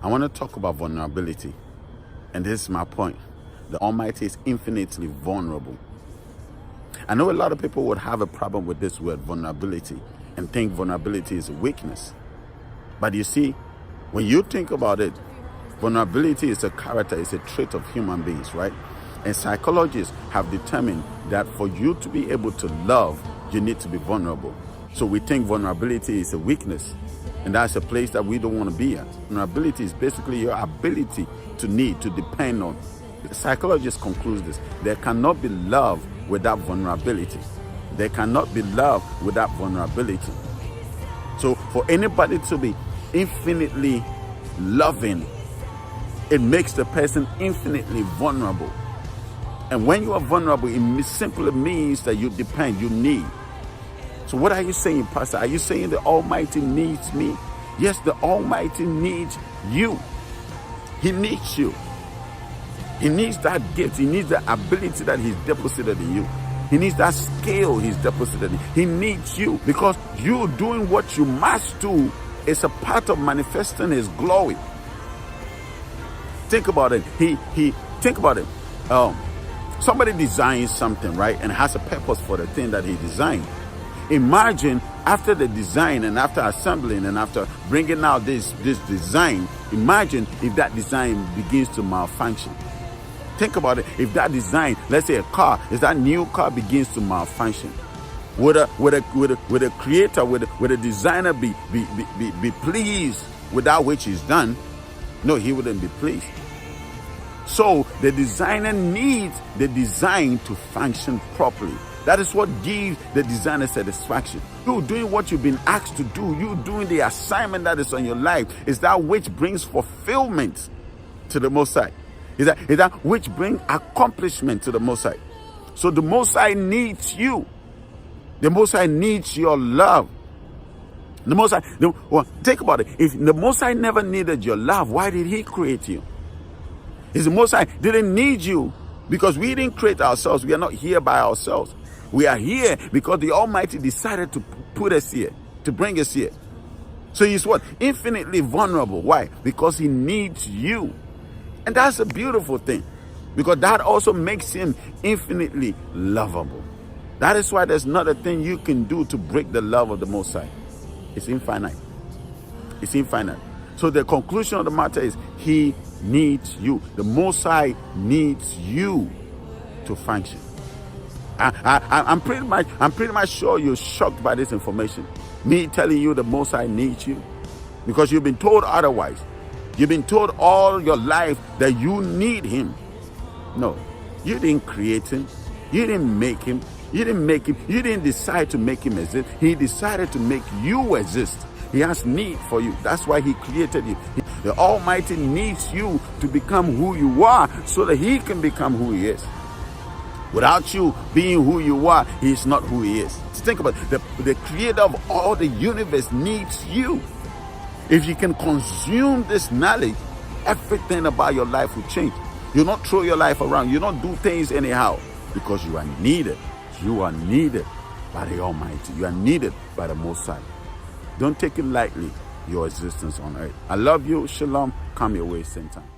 I want to talk about vulnerability. And this is my point. The Almighty is infinitely vulnerable. I know a lot of people would have a problem with this word vulnerability and think vulnerability is a weakness. But you see, when you think about it, vulnerability is a character, it's a trait of human beings, right? And psychologists have determined that for you to be able to love, you need to be vulnerable. So we think vulnerability is a weakness. And that's a place that we don't want to be at. Vulnerability is basically your ability to need, to depend on. The psychologist concludes this. There cannot be love without vulnerability. There cannot be love without vulnerability. So for anybody to be infinitely loving, it makes the person infinitely vulnerable. And when you are vulnerable, it simply means that you depend, you need. So what are you saying, Pastor? Are you saying the Almighty needs me? Yes, the Almighty needs you. He needs you. He needs that gift. He needs the ability that He's deposited in you. He needs that skill He's deposited in you. He needs you because you doing what you must do is a part of manifesting His glory. Think about it. Think about it. Somebody designs something, right, and has a purpose for the thing that he designed. Imagine after the design and after assembling and after bringing out this design, imagine if that design begins to malfunction. Think about it. If that design, let's say a car, if that new car begins to malfunction, would a creator, would a designer be pleased with that which is done? No, he wouldn't be pleased. So the designer needs the design to function properly. That is what gives the designer satisfaction. You doing what you've been asked to do, you doing the assignment that is on your life, is that which brings fulfillment to the Most High. Is that which brings accomplishment to the Most High. So the Most High needs you. The Most High needs your love. The Most High, think about it. If the Most High never needed your love, why did He create you? If the Most High didn't need you, because we didn't create ourselves, we are not here by ourselves. We are here because the Almighty decided to put us here, to bring us here. So He's what? Infinitely vulnerable. Why? Because He needs you. And that's a beautiful thing, because that also makes Him infinitely lovable. That is why there's not a thing you can do to break the love of the Most High. It's infinite. It's infinite. So the conclusion of the matter is He needs you. The Most High needs you to function. I'm pretty much sure you're shocked by this information. Me telling you the Most High needs you, because you've been told otherwise. You've been told all your life that you need Him. No, you didn't create Him. You didn't make Him. You didn't make Him. You didn't decide to make Him exist. He decided to make you exist. He has need for you. That's why He created you. The Almighty needs you to become who you are so that He can become who He is. Without you being who you are, He is not who He is. Think about it. The creator of all the universe needs you. If you can consume this knowledge, everything about your life will change. You not throw your life around. You don't do things anyhow, because you are needed. You are needed by the Almighty. You are needed by the Most High. Don't take it lightly, your existence on earth. I love you. Shalom. Come your way same time.